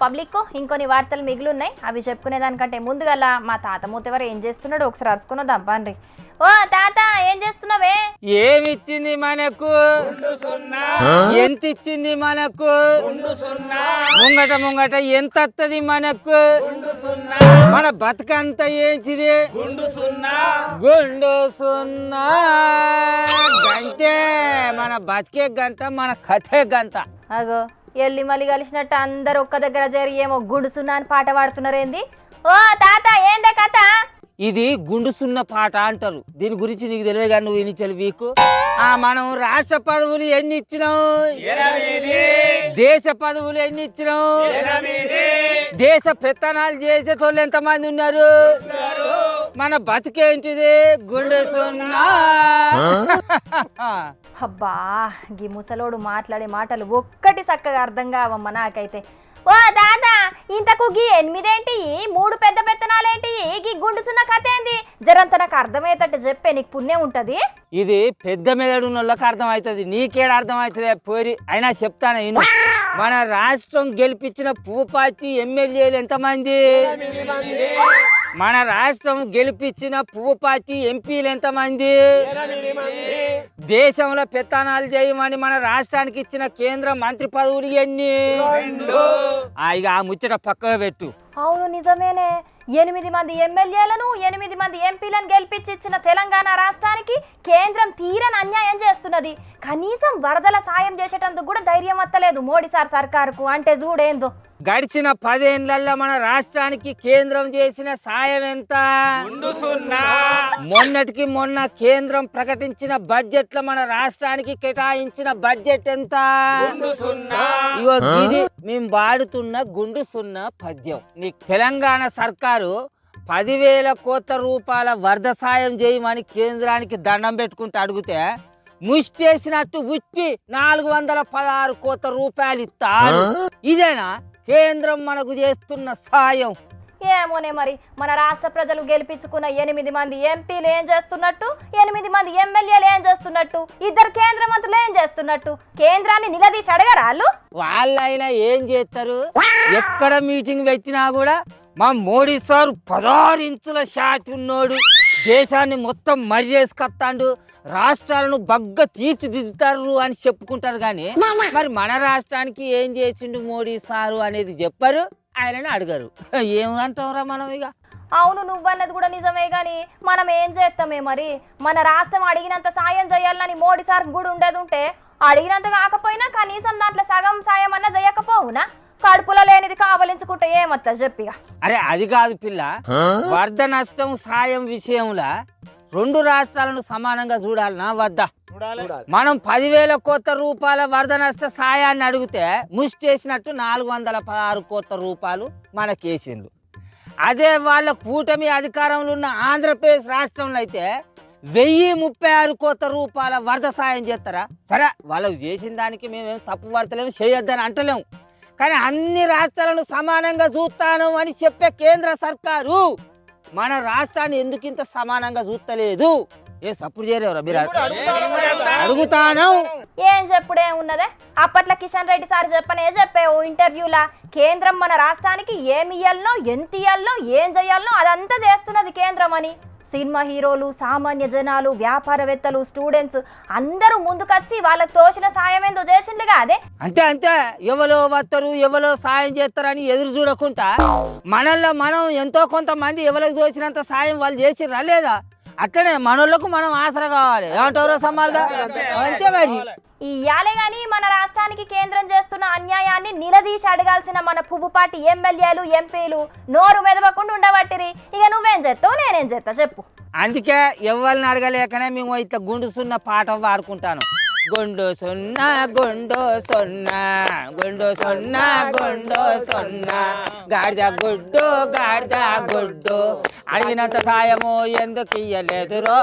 Public ఇంకొన్ని వార్తలు మిగిలిన్నాయి, అవి చెప్పుకునే దానికంటే ముందుగల మా తాత మూతెవరు ఏం చేస్తున్నాడు ఒకసారి అరుచుకున్నదాం పండ్రి. ఓ తాత ఏం చేస్తున్నావే? ఏమిచ్చింది మనకు? ఎంత ఇచ్చింది మనకు? ముంగట ముంగట ఎంత వస్తుంది మనకు? మన బతుకంత ఏంటిది? గుండు సున్నా గంతే. మన బతికే గంత, మన కథే గంత. అగో ఎల్లి మళ్ళీ కలిసినట్టు అందరు ఒక్క దగ్గర చేరి ఏమో గుడుసున్నా అని పాట పాడుతున్నారేంది? ఓ తాత ఏందే కథ? ఇది గుండు సున్న పాట అంటారు. దీని గురించి నీకు తెలియదు కానీ నువ్వు ఇనిచలు వీకు. మనం రాష్ట్ర పదవులు ఎన్ని ఇచ్చినాం? దేశ పదవులు ఎన్ని ఇచ్చినాం? దేశ పెత్తనాలు చేసేటోళ్ళు ఎంతమంది ఉన్నారు? మన బతికేంటిది? గుండు సున్నా. అబ్బా గీ ముసలోడు మాట్లాడే మాటలు ఒక్కటి చక్కగా అర్థం కావమ్మ నాకైతే. ఓ తాత ఇంతకు గీ 8 ఏంటి, 3 పెద్ద పెత్తనాలేంటి, గీ గుండుసున్న కథ ఏంది? జరంత నాకు అర్థమయ్యేటట్టు చెప్పే, నీకు పుణ్యం ఉంటది. ఇది పెద్ద మెదడు వాళ్ళకి అర్థం అవుతుంది, నీకేడ అర్థం అవుతుంది పోరి. అయినా చెప్తాను నేను. మన రాష్ట్రం గెలిపించిన పువ్వు పార్టీ ఎమ్మెల్యేలు ఎంతమంది? మన రాష్ట్రం గెలిపించిన పువ్వు పార్టీ ఎంపీలు ఎంతమంది? దేశంలో పెత్తనాలు చేయమని మన రాష్ట్రానికి ఇచ్చిన కేంద్ర మంత్రి పదవులు ఎన్ని? ఇక ఆ ముచ్చట పక్కగా పెట్టు. అవును నిజమేనే, 8 మంది ఎమ్మెల్యేలను 8 మంది ఎంపీలను గెలిపించి ఇచ్చిన తెలంగాణ రాష్ట్రానికి కేంద్రం తీరని అన్యాయం చేస్తున్నది. కనీసం వరదల సాయం చేసేటందుకు కూడా ధైర్యం వత్తలేదు మోడీ సర్కారుకు. అంటే చూడేందో గడిచిన 10 ఏళ్లలో మన రాష్ట్రానికి కేంద్రం చేసిన సాయం ఎంత? మొన్నటికి మొన్న కేంద్రం ప్రకటించిన బడ్జెట్ లో మన రాష్ట్రానికి కేటాయించిన బడ్జెట్ ఎంత? ఇగో ఇది మేము వాడుతున్న గుండు సున్నా పద్యం. నీ తెలంగాణ సర్కారు 10,000 కోట్ల రూపాయల వరద సాయం చేయమని కేంద్రానికి దండం పెట్టుకుంటూ అడిగితే ముష్టేసినట్టు ఉచ్చి 416 కోట్ల రూపాయలు ఇస్తారు. ఇదేనా కేంద్రం మనకు చేస్తున్న సాయం? ఏమోనే మరి, మన రాష్ట్ర ప్రజలు గెలిపించుకున్న 8 మంది ఎంపీలు ఏం చేస్తున్నట్టు, 8 మంది ఎమ్మెల్యేలు ఏం చేస్తున్నట్టు, 2 కేంద్ర మంత్రులు ఏం చేస్తున్నట్టు? కేంద్రాన్ని నిలదీసి అడగరా వాళ్ళు? వాళ్ళైనా ఏం చేస్తారు? ఎక్కడ మీటింగ్ పెట్టినా కూడా మా మోడీ సార్ 16 ఇంచుల షాట్ ఉన్నోడు, దేశాన్ని మొత్తం మర్యాదకత్తాండు, రాష్ట్రాలను బగ్గ తీర్చిదిద్దుతారు అని చెప్పుకుంటారు. కానీ మరి మన రాష్ట్రానికి ఏం చేసిండు మోడీ సారు అనేది చెప్పరు, ఆయనని అడగరు. ఏమంటావురా మనం ఇక? అవును నువ్వన్నది కూడా నిజమే, కానీ మనం ఏం చేస్తామే మరి? మన రాష్ట్రం అడిగినంత సాయం చేయాలని మోడీ సార్ కూడా ఉండేది ఉంటే, అడిగినంత కాకపోయినా కనీసం దాంట్లో సగం సాయం అన్నా చేయకపోవునా? కడుపులో లేనిది కావలించుకుంటే ఏమత్తా చెప్పిగా? అరే అది కాదు పిల్ల, వరద నష్టం సాయం విషయంలో 2 రాష్ట్రాలను సమానంగా చూడాలనా వద్దా? మనం 10,000 కోట్ల రూపాయల వరద నష్ట సాయాన్ని అడిగితే ముష్టేసినట్టు 416 కోట్ల రూపాయలు మనకేసిండ్రు. అదే వాళ్ళ కూటమి అధికారంలో ఉన్న ఆంధ్రప్రదేశ్ రాష్ట్రంలో అయితే 1,036 కోట్ల రూపాయల వరద సాయం చేస్తారా? సరే వాళ్ళకు చేసిన దానికి మేమేం తప్పు పడతలేము, చేయొద్దని అంటలేము. కానీ అన్ని రాష్ట్రాలను సమానంగా చూస్తాను అని చెప్పే కేంద్ర సర్కారు మన రాష్ట్రాన్ని ఎందుకు ఇంత సమానంగా చూస్తలేదు? ఏ సపోర్ట్ చేయలేవరా మీరు? అడుగుతాను. ఏం చెప్పుడే ఉన్నదే? అప్పట్లో కిషన్ రెడ్డి సార్ చెప్పే ఓ ఇంటర్వ్యూలా కేంద్రం మన రాష్ట్రానికి ఏమి ఇయ్యాలనో, ఎంత ఇయ్యాలనో, ఏం చేయాలనో అదంతా చేస్తున్నది కేంద్రం అని. సినిమా హీరోలు, సామాన్య జనాలు, వ్యాపారవేత్తలు, స్టూడెంట్స్ అందరూ ముందుకొచ్చి వాళ్ళకి తోచిన సాయం ఏందో చేసిండుగా. అదే అంతే. ఎవరో వస్తారు, ఎవరో సాయం చేస్తారని ఎదురు చూడకుండా మనల్లో మనం ఎంతో కొంతమంది ఎవరికి తోచినంత సాయం వాళ్ళు చేసిర్రా లేదా? అట్లనే మనోళ్ళకు మనం ఆసరా కావాలి. ఏమంటారో సమాలుగా అంతే మరి. ఇయ్యాలే గాని మన రాష్ట్రానికి కేంద్రం చేస్తున్న అన్యాయాన్ని నిలదీసి అడగాల్సిన మన పువ్వుపాటి ఎమ్మెల్యేలు, ఎంపీలు నోరు మెదవకుండా ఉండబట్టిరి. ఇక నువ్వేం చేస్తావు, నేనేం చేస్తా చెప్పు? అందుకే ఎవరిని అడగలేకనే మేము ఇట్లా గుండు సున్న పాట పాడుకుంటాను. గుండు సున్నా గుండు సున్నా గుండు సున్నా గుండు సున్నా గాడిద గుడ్డు గాడిద గుడ్డు అడిగినంత సాయము ఎందుకు ఇయ్యలేదురో,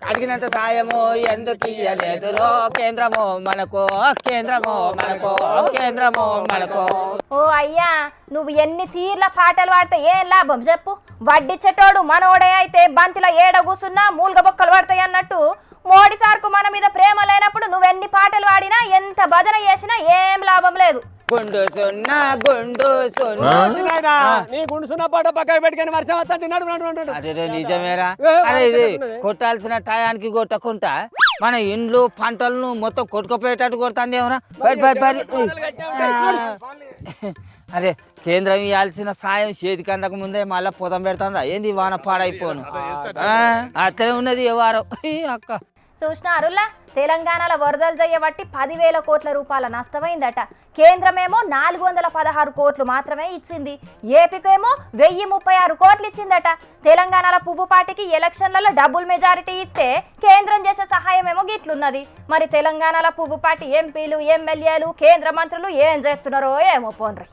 అడిగినంత సాయము ఎందుకు ఇయ్యలేదురో, కేంద్రము మనకు కేంద్రము మనకు కేంద్రము మనకు. ఓ అయ్యా, నువ్వు ఎన్ని తీర్ల పాటలు పాడితే ఏం లాభం చెప్పు? వడ్డిచ్చేటోడు మనోడే అయితే బంతిలో ఏడ కూసున్నా మూలుగ బొక్కలు పడతాయి అన్నట్టు మోడీ సార్కు మన మీద ప్రేమ లేనప్పుడు నువ్వెన్ని పాటలు పాడినా, ఎంత భజన చేసినా ఏం లాభం లేదు. గుండు సున్నా గుండు సున్నా నీ గుండుసున్న పాట పక్కన పెట్టుకొని వర్షం వస్తా తిన్నాడు. అరే నిజమేరా. అరే ఇది కొట్టాల్సిన టయానికి కొట్టకుండా మన ఇండ్లు పంటలను మొత్తం కొట్టుకుపోయేటట్టు కొడుతుంది ఏమరా. అరే కేంద్రం ఇవ్వాల్సిన సాయం చేతికి అందక ముందే మళ్ళా పొదం పెడుతుందా ఏంది వాన పాడైపోను. అట్లనే ఉన్నది ఏ వారం అక్క. చూసినారులా తెలంగాణలో వరదలు చేయబట్టి 10,000 కోట్ల రూపాయల నష్టమైందట. కేంద్రమేమో 416 కోట్లు మాత్రమే ఇచ్చింది. ఏపీకేమో 1036 కోట్లు ఇచ్చిందట. తెలంగాణలో పువ్వుపాటికి ఎలక్షన్లలో డబుల్ మెజారిటీ ఇస్తే కేంద్రం చేసే సహాయం ఏమో గిట్లున్నది. మరి తెలంగాణలో పువ్వుపాటి ఎంపీలు ఎమ్మెల్యేలు కేంద్ర మంత్రులు ఏం చేస్తున్నారో ఏమో పోన్రి.